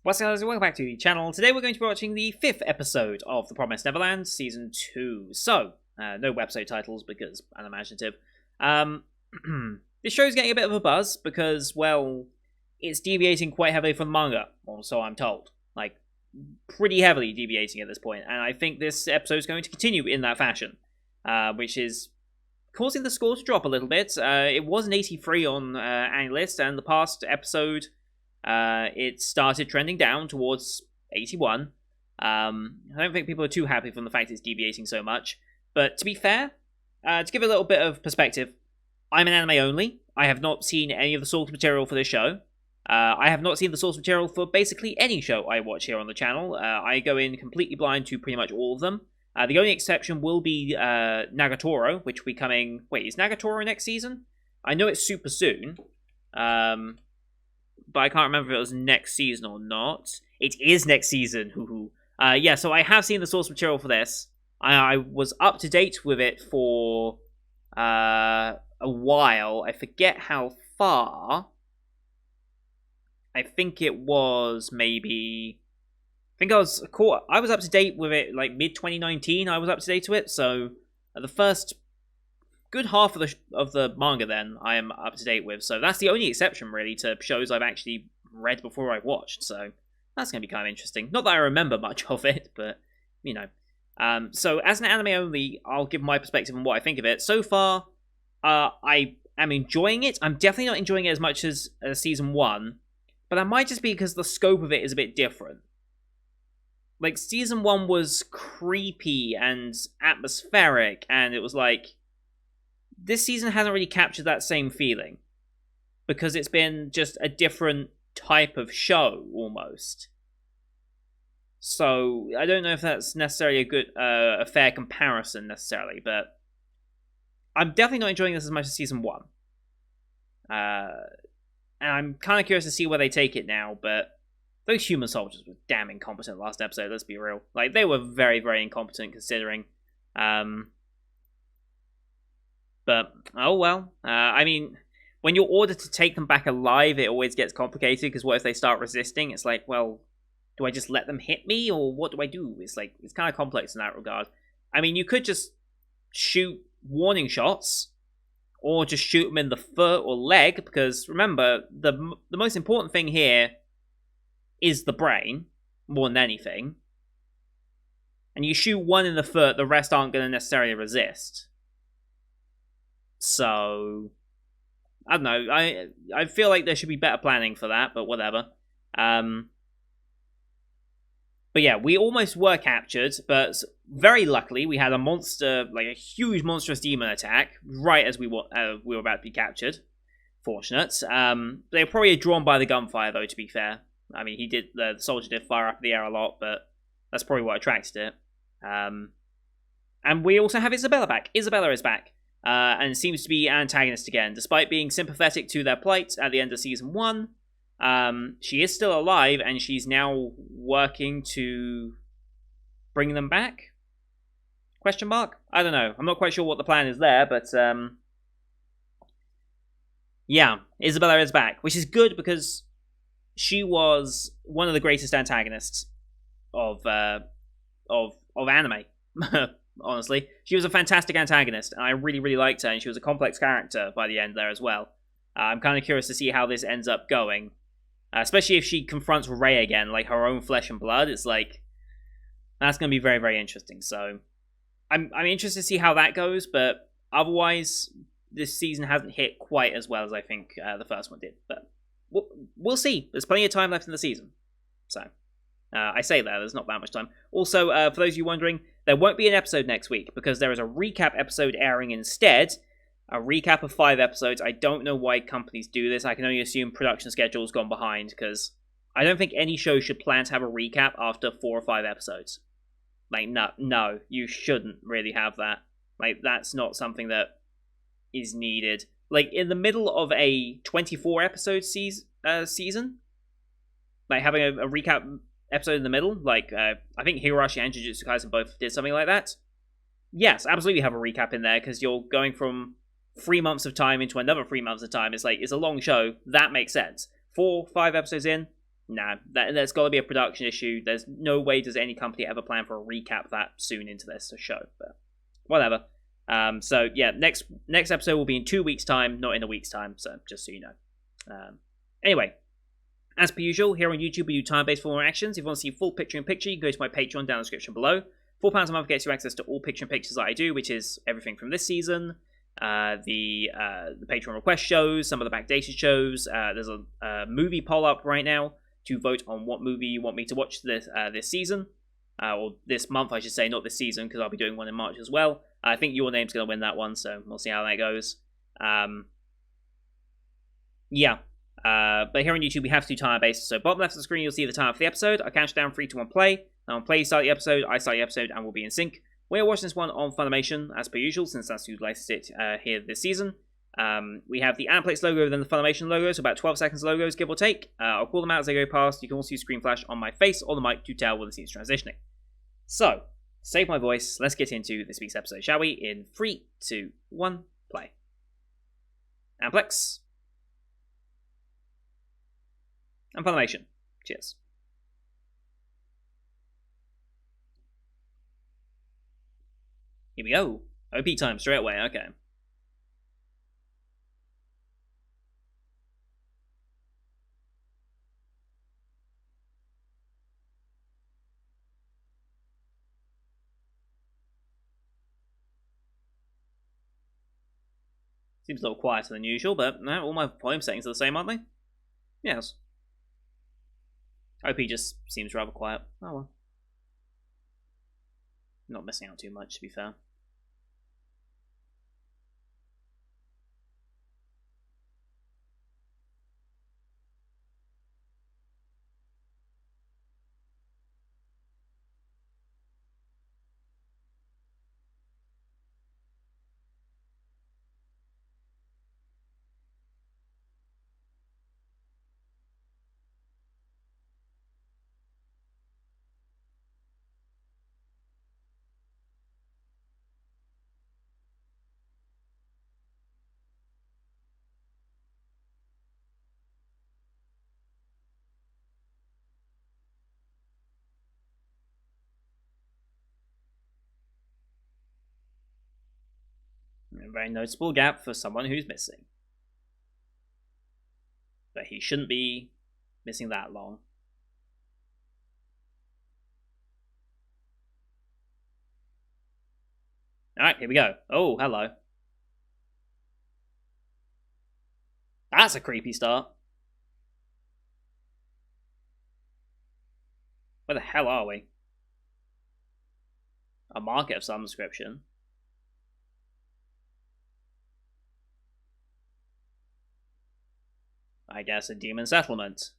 What's up, guys? Welcome back to the channel. Today we're going to be watching the 5th episode of The Promised Neverland, Season 2. So, no website titles because unimaginative. This show's getting a bit of a buzz because, well, it's deviating quite heavily from the manga, or so I'm told. Like, pretty heavily deviating at this point, and I think this episode's going to continue in that fashion, which is causing the score to drop a little bit. It was an 83 on AniList, and the past episode... it started trending down towards 81. I don't think people are too happy from the fact it's deviating so much. But to be fair, to give a little bit of perspective, I'm an anime only. I have not seen any of the source material for this show. I have not seen the source material for basically any show I watch here on the channel. I go in completely blind to pretty much all of them. The only exception will be Nagatoro, which will be coming... Wait, is Nagatoro next season? I know it's super soon. But I can't remember if it was next season or not. It is next season. Yeah, so I have seen the source material for this. I was up to date with it for a while. I forget how far. I think it was maybe... I was up to date with it like mid-2019. I was up to date with it, so the first... good half of the manga then I am up to date with, so that's the only exception really to shows I've actually read before I watched, so that's going to be kind of interesting. Not that I remember much of it, but, you know. So as an anime only, I'll give my perspective on what I think of it. So far, I am enjoying it. I'm definitely not enjoying it as much as Season 1, but that might just be because the scope of it is a bit different. Like, Season 1 was creepy and atmospheric, and it was like... This season hasn't really captured that same feeling because it's been just a different type of show almost. So I don't know if that's necessarily a fair comparison necessarily, but I'm definitely not enjoying this as much as season 1. And I'm kind of curious to see where they take it now, but those human soldiers were damn incompetent last episode, let's be real. Like, they were very, very incompetent considering... But, oh well. I mean, when you're ordered to take them back alive, it always gets complicated, because what if they start resisting? It's like, well, do I just let them hit me, or what do I do? It's like, it's kind of complex in that regard. I mean, you could just shoot warning shots, or just shoot them in the foot or leg, because remember, the most important thing here is the brain, more than anything. And you shoot one in the foot, the rest aren't going to necessarily resist. So, I don't know, I feel like there should be better planning for that, but whatever. But yeah, we almost were captured, but very luckily we had a monster, like a huge monstrous demon attack, right as we were about to be captured. Fortunate. They were probably drawn by the gunfire, though, to be fair. I mean, the soldier did fire up in the air a lot, but that's probably what attracted it. And we also have Isabella back. Isabella is back. And seems to be an antagonist again. Despite being sympathetic to their plight at the end of Season 1, she is still alive, and she's now working to bring them back? Question mark? I don't know. I'm not quite sure what the plan is there, but yeah, Isabella is back, which is good because she was one of the greatest antagonists of anime. Honestly, she was a fantastic antagonist, and I really, really liked her, and she was a complex character by the end there as well. I'm kind of curious to see how this ends up going, especially if she confronts Rei again, like her own flesh and blood. It's like, that's going to be very, very interesting. So, I'm interested to see how that goes, but otherwise, this season hasn't hit quite as well as I think the first one did. But we'll see. There's plenty of time left in the season, so. I say that, there's not that much time. Also, for those of you wondering, there won't be an episode next week, because there is a recap episode airing instead. A recap of 5 episodes. I don't know why companies do this. I can only assume production schedule's gone behind, because I don't think any show should plan to have a recap after 4 or 5 episodes. Like, no, you shouldn't really have that. Like, that's not something that is needed. Like, in the middle of a 24-episode season, like, having a recap episode in the middle, like, I think Higurashi and Jujutsu Kaisen both did something like that. Yes, absolutely have a recap in there, because you're going from 3 months of time into another 3 months of time. It's like, it's a long show. That makes sense. 4, 5 episodes in, Nah, there's got to be a production issue. There's no way does any company ever plan for a recap that soon into this show, but whatever. So yeah, next episode will be in 2 weeks' time, not in a week's time. So just so you know. Anyway, as per usual, here on YouTube we do time-based form reactions. If you want to see full picture-in-picture, you can go to my Patreon down in the description below. £4 a month gets you access to all picture-in-pictures that I do, which is everything from this season, the Patreon request shows, some of the backdated shows. There's a movie poll up right now to vote on what movie you want me to watch this season. Or this month, I should say, not this season, because I'll be doing one in March as well. I think Your Name's going to win that one, so we'll see how that goes. Yeah. But here on YouTube, we have to do timer based. So bottom left of the screen, you'll see the timer for the episode. I count down 3, 2, 1, play. And on play, you start the episode, I start the episode, and we'll be in sync. We're watching this one on Funimation, as per usual, since that's who licensed it here this seaseason. We have the Aniplex logo, then the Funimation logo, so about 12 seconds logos, give or take. I'll call them out as they go past. You can also use screen flash on my face or the mic to tell when the scene's transitioning. So, save my voice, let's get into this week's episode, shall we? In 3, 2, 1, play. Aniplex. And Funimation. Cheers. Here we go. OP time straight away, okay. Seems a little quieter than usual, but no, all my volume settings are the same, aren't they? Yes. OP just seems rather quiet. Oh well. Not missing out too much, to be fair. A very noticeable gap for someone who's missing. But he shouldn't be missing that long. Alright, here we go. Oh, hello. That's a creepy start. Where the hell are we? A market of some description. I guess a demon settlement.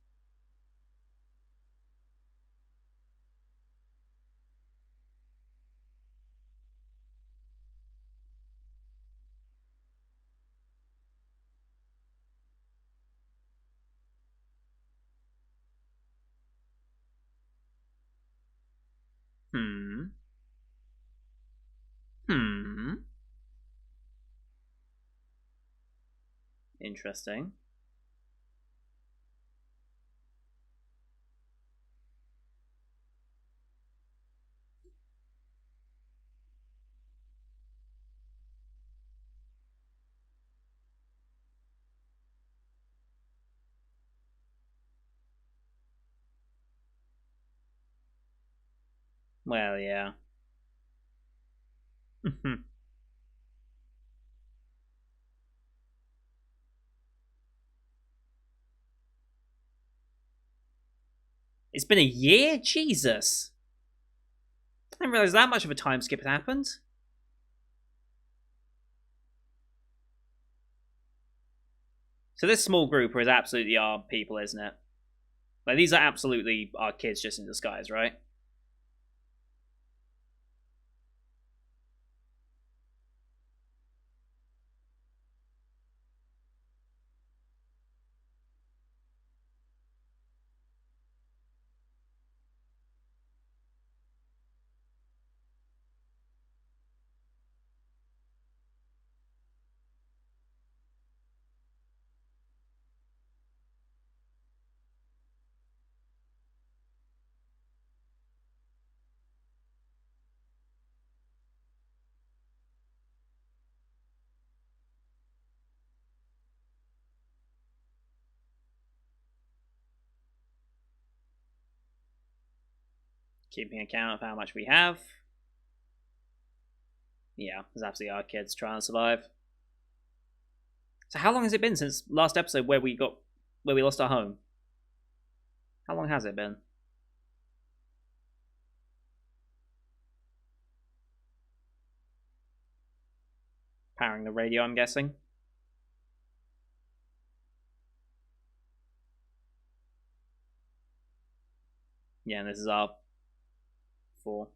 Hmm. Interesting. Well, yeah. It's been a year? Jesus. I didn't realize that much of a time skip had happened. So this small group is absolutely our people, isn't it? Like, these are absolutely our kids just in disguise, right? Keeping account of how much we have. Yeah, there's absolutely our kids trying to survive. So how long has it been since last episode where we lost our home? How long has it been? Powering the radio, I'm guessing. Yeah, and this is our 4.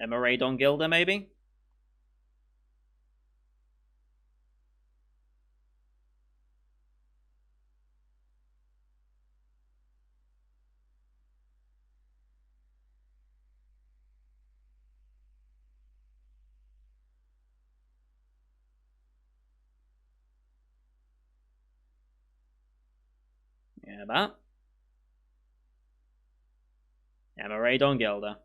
Emma Ray Don Gilda, maybe? Yeah, that. Emma Ray Don Gilda.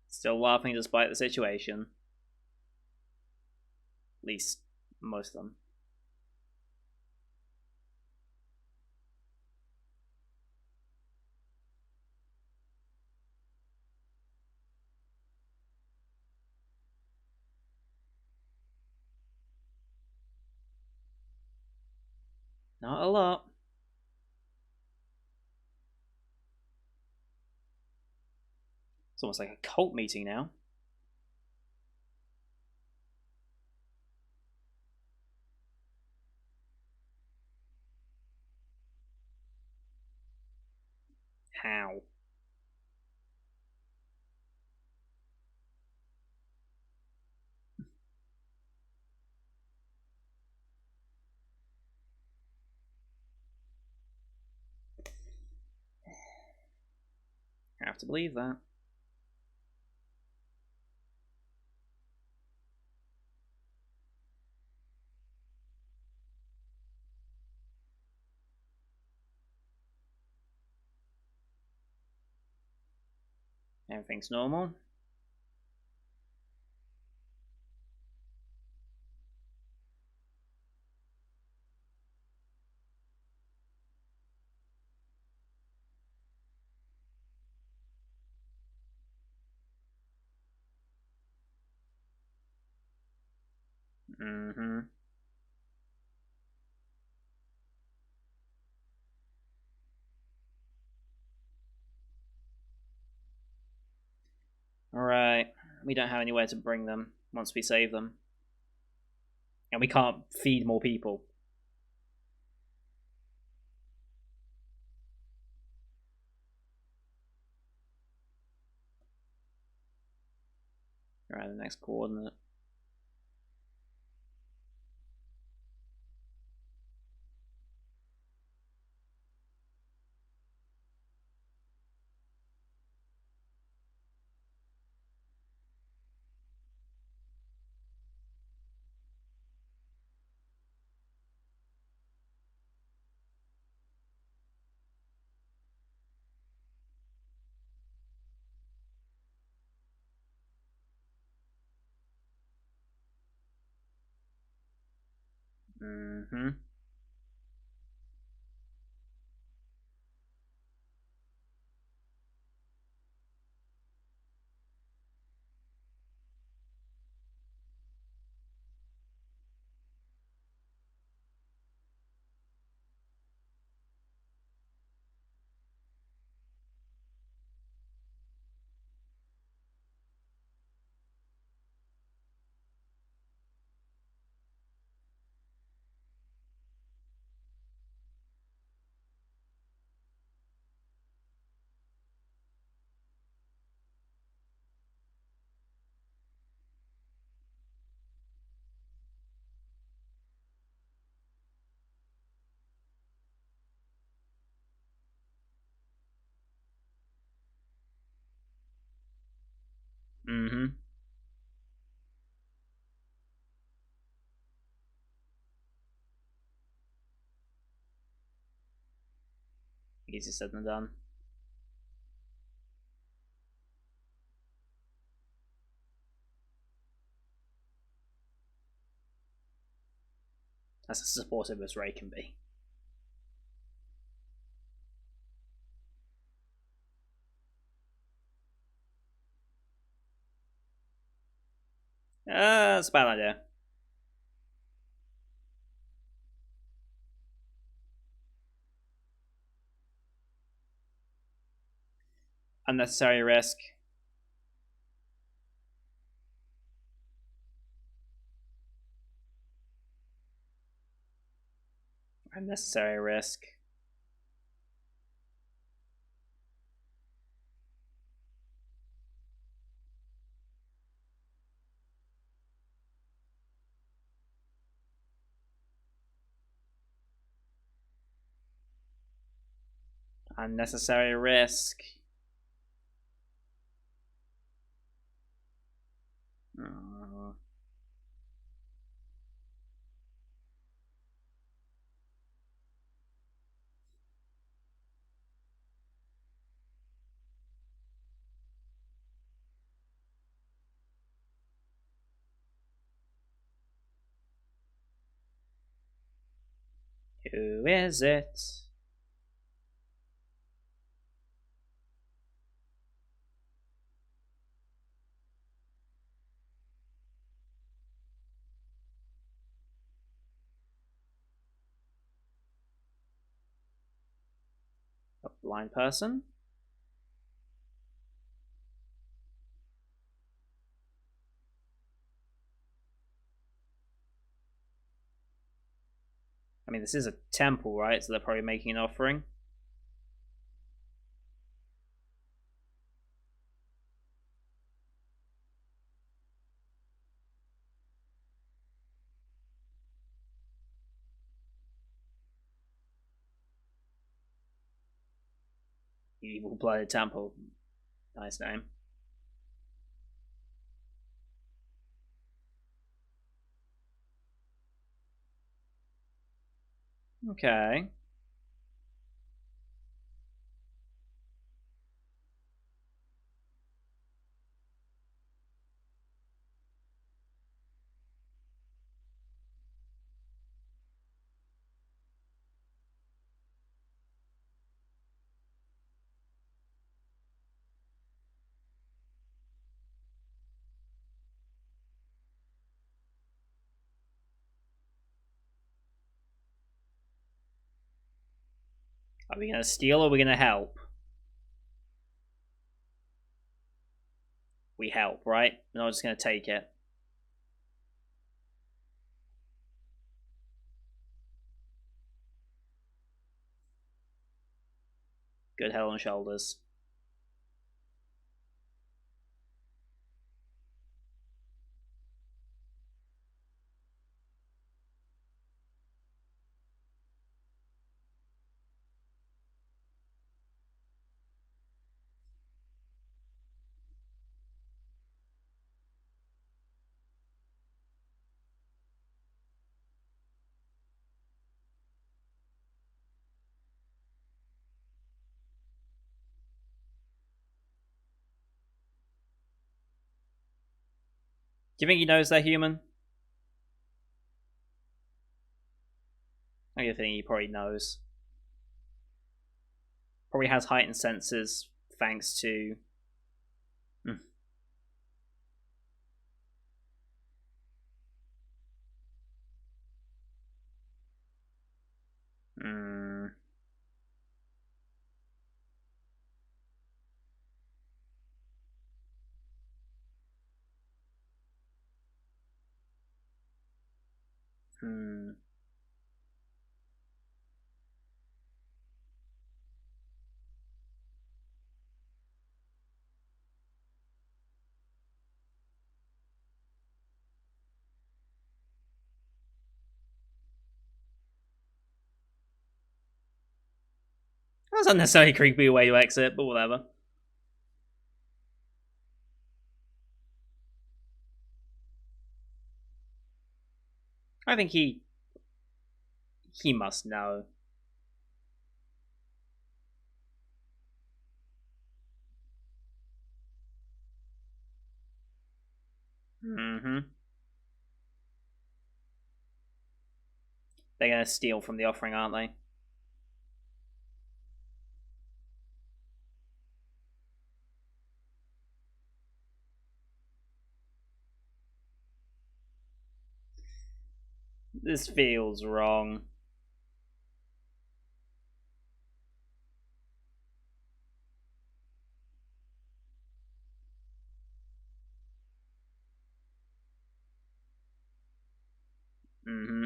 Still laughing despite the situation. At least most of them. Not a lot. It's almost like a cult meeting now. How? I have to believe that. Everything's normal. Mm-hmm. Alright. We don't have anywhere to bring them once we save them. And we can't feed more people. Alright, the next coordinate. Mm-hmm. Mm-hmm. Easier said than done. That's as supportive as Ray can be. That's a bad idea. Unnecessary risk. Unnecessary risk. Unnecessary risk. Oh. Who is it? A blind person? I mean, this is a temple, right? So they're probably making an offering. Evil-blooded temple. Nice name. Okay. Are we going to steal or are we going to help? We help, right? We're not just going to take it. Good head and shoulders. Do you think he knows they're human? I think he probably knows. Probably has heightened senses thanks to. Hmm. Hmm. That's unnecessarily creepy way to exit, but whatever. I think he must know. Mm-hmm. They're gonna steal from the offering, aren't they? This feels wrong. Mm-hmm.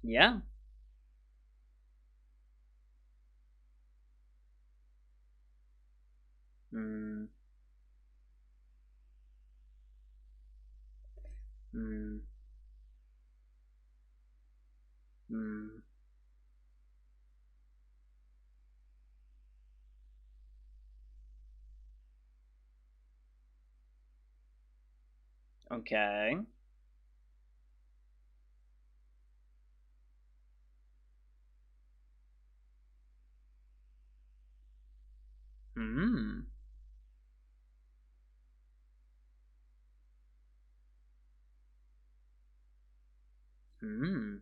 Yeah. Mm. Mm. Mm. Okay. Mm. Mm.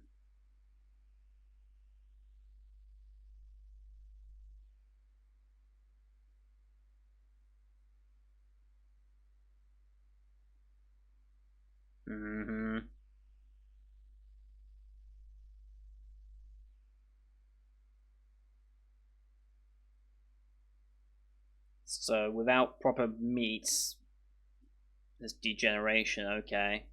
Mm-hmm. So without proper meats, there's degeneration. Okay.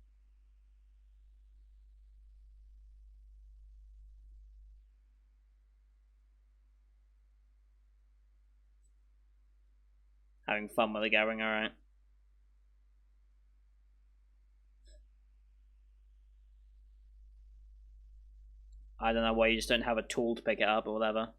Having fun with the gathering. All right. I don't know why you just don't have a tool to pick it up or whatever.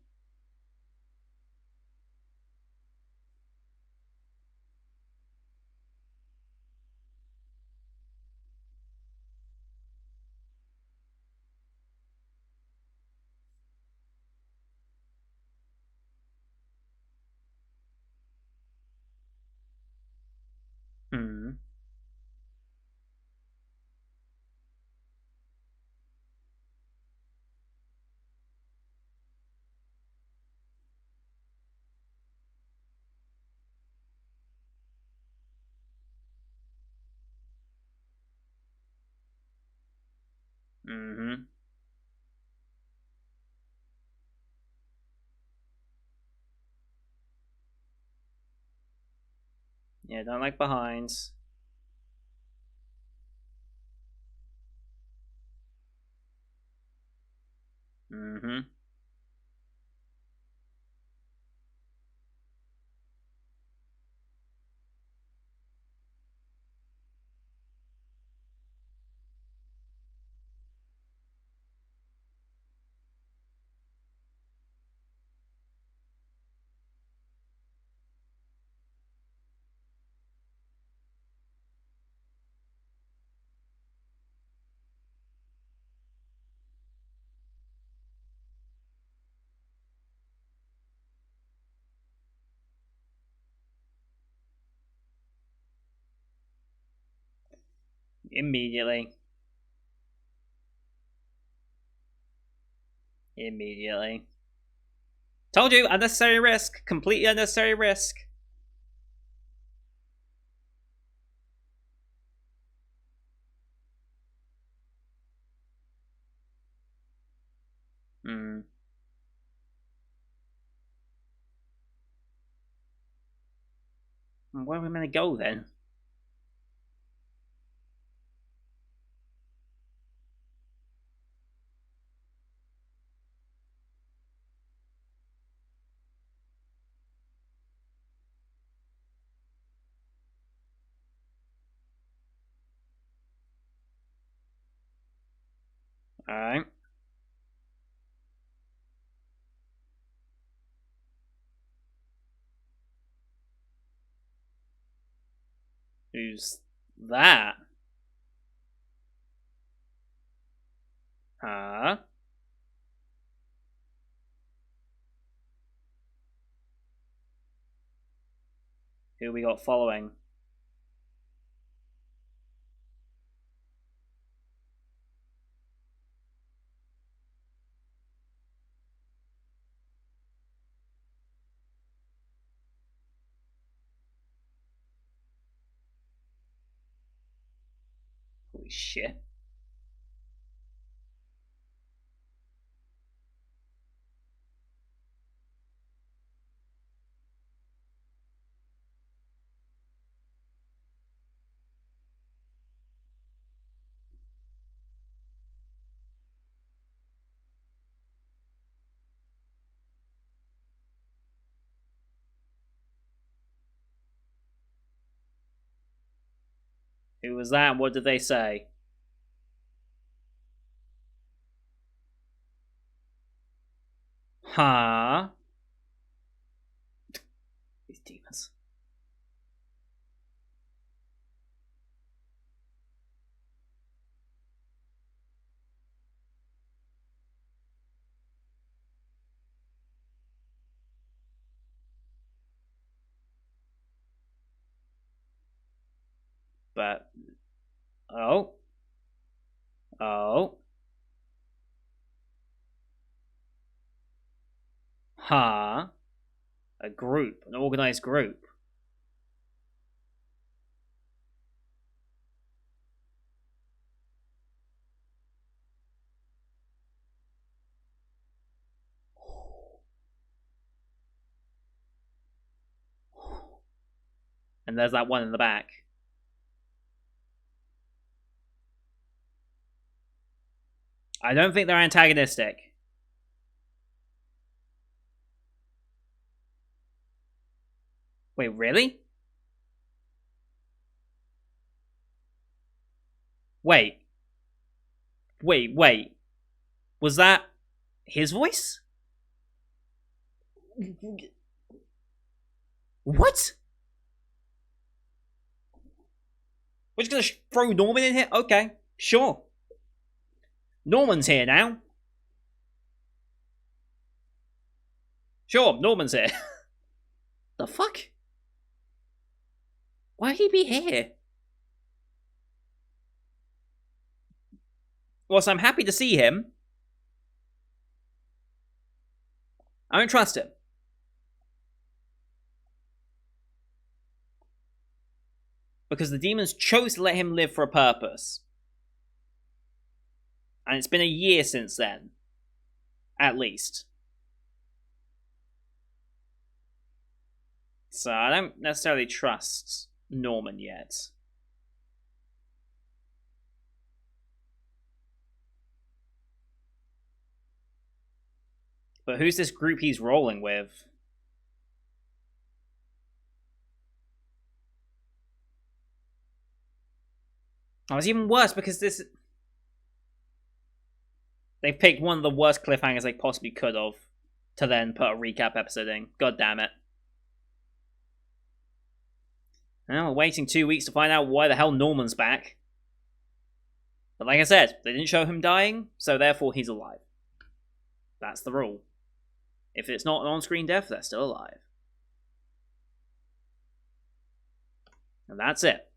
Hmm. Mm-hmm. Yeah, don't like behinds. Mm-hmm. Immediately. Immediately. Told you, unnecessary risk. Completely unnecessary risk. Hmm. Where are we meant to go then? Alright. Who's that? Huh? Who we got following? Holy shit. Who was that? What did they say? Huh? These demons. But oh, oh, huh? A group, an organized group. And there's that one in the back. I don't think they're antagonistic. Wait, really? Wait. Wait. Was that his voice? What? We're just gonna throw Norman in here? Okay, sure. Norman's here now. Sure, Norman's here. The fuck? Why'd he be here? Whilst I'm happy to see him, I don't trust him. Because the demons chose to let him live for a purpose. And it's been a year since then. At least. So I don't necessarily trust Norman yet. But who's this group he's rolling with? Oh, it's even worse because this... They've picked one of the worst cliffhangers they possibly could have to then put a recap episode in. God damn it. Well, we're waiting 2 weeks to find out why the hell Norman's back. But like I said, they didn't show him dying, so therefore he's alive. That's the rule. If it's not an on-screen death, they're still alive. And that's it.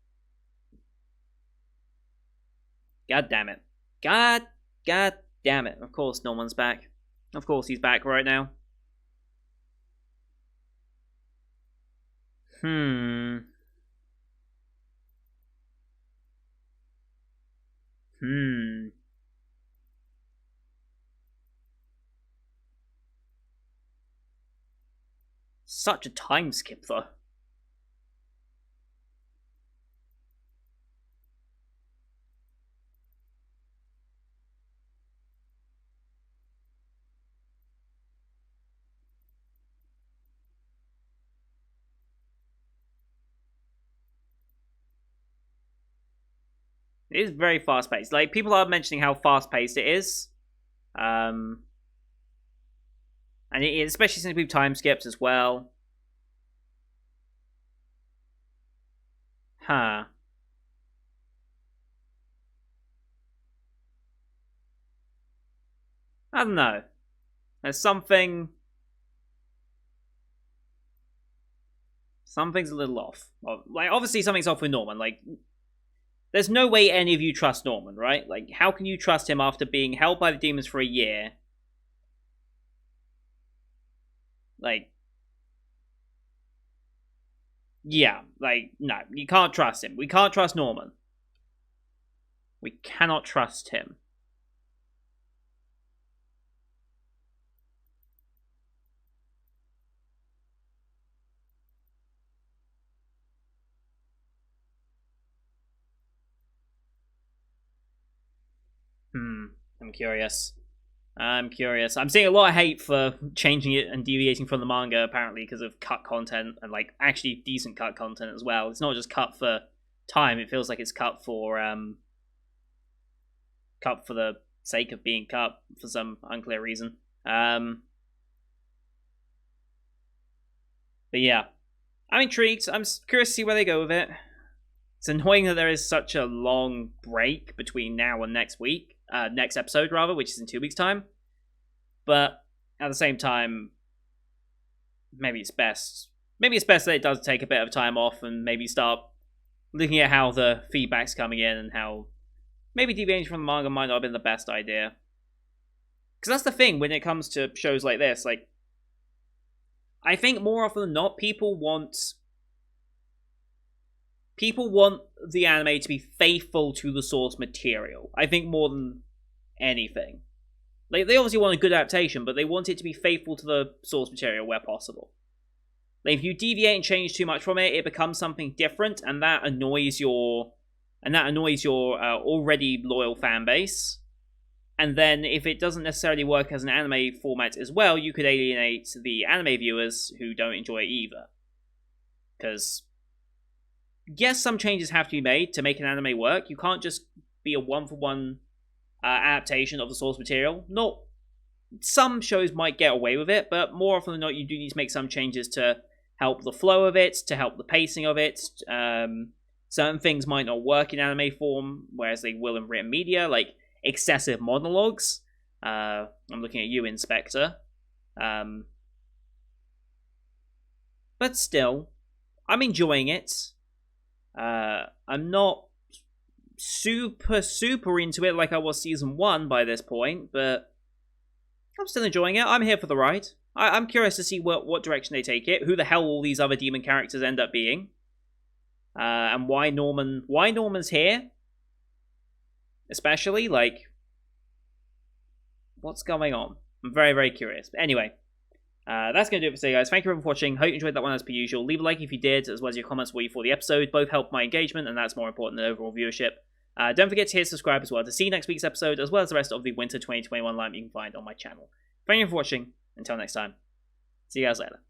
God damn it. God damn it. Of course Norman's back. Of course he's back right now. Such a time skip, though. It is very fast paced. Like, people are mentioning how fast paced it is. And especially since we've time skips as well. Huh. I don't know. There's something Something's a little off. Well, like, obviously something's off with Norman. Like, there's no way any of you trust Norman, right? Like, how can you trust him after being held by the demons for a year? Like, yeah, like, no, you can't trust him. We can't trust Norman. We cannot trust him. I'm curious. I'm curious. I'm seeing a lot of hate for changing it and deviating from the manga, apparently, because of cut content and, like, actually decent cut content as well. It's not just cut for time. It feels like it's cut for the sake of being cut for some unclear reason. But yeah, I'm intrigued. I'm curious to see where they go with it. It's annoying that there is such a long break between now and next week. Next episode, rather, which is in 2 weeks' time. But at the same time, maybe it's best. Maybe it's best that it does take a bit of time off and maybe start looking at how the feedback's coming in and how maybe deviating from the manga might not have been the best idea. Because that's the thing when it comes to shows like this. Like, I think more often than not, people want the anime to be faithful to the source material. I think more than anything. Like, they obviously want a good adaptation, but they want it to be faithful to the source material where possible. Like, if you deviate and change too much from it, it becomes something different, and that annoys your already loyal fan base. And then, if it doesn't necessarily work as an anime format as well, you could alienate the anime viewers who don't enjoy it either. Because, yes, some changes have to be made to make an anime work. You can't just be a one-for-one adaptation of the source material. Not some shows might get away with it, but more often than not, you do need to make some changes to help the flow of it, to help the pacing of it. Certain things might not work in anime form, whereas they will in written media, like excessive monologues. I'm looking at you, Inspector. But still, I'm enjoying it. I'm not super into it like I was season 1 by this point, but I'm still enjoying it. I'm here for the ride. I'm curious to see what direction they take it, who the hell all these other demon characters end up being, and why Norman's here, especially, like, what's going on? I'm very, very curious. But anyway, that's going to do it for today, guys. Thank you for watching. Hope you enjoyed that one as per usual. Leave a like if you did, as well as your comments what you thought of the episode. Both help my engagement, and that's more important than overall viewership. Don't forget to hit subscribe as well to see next week's episode, as well as the rest of the Winter 2021 lineup you can find on my channel. Thank you for watching. Until next time. See you guys later.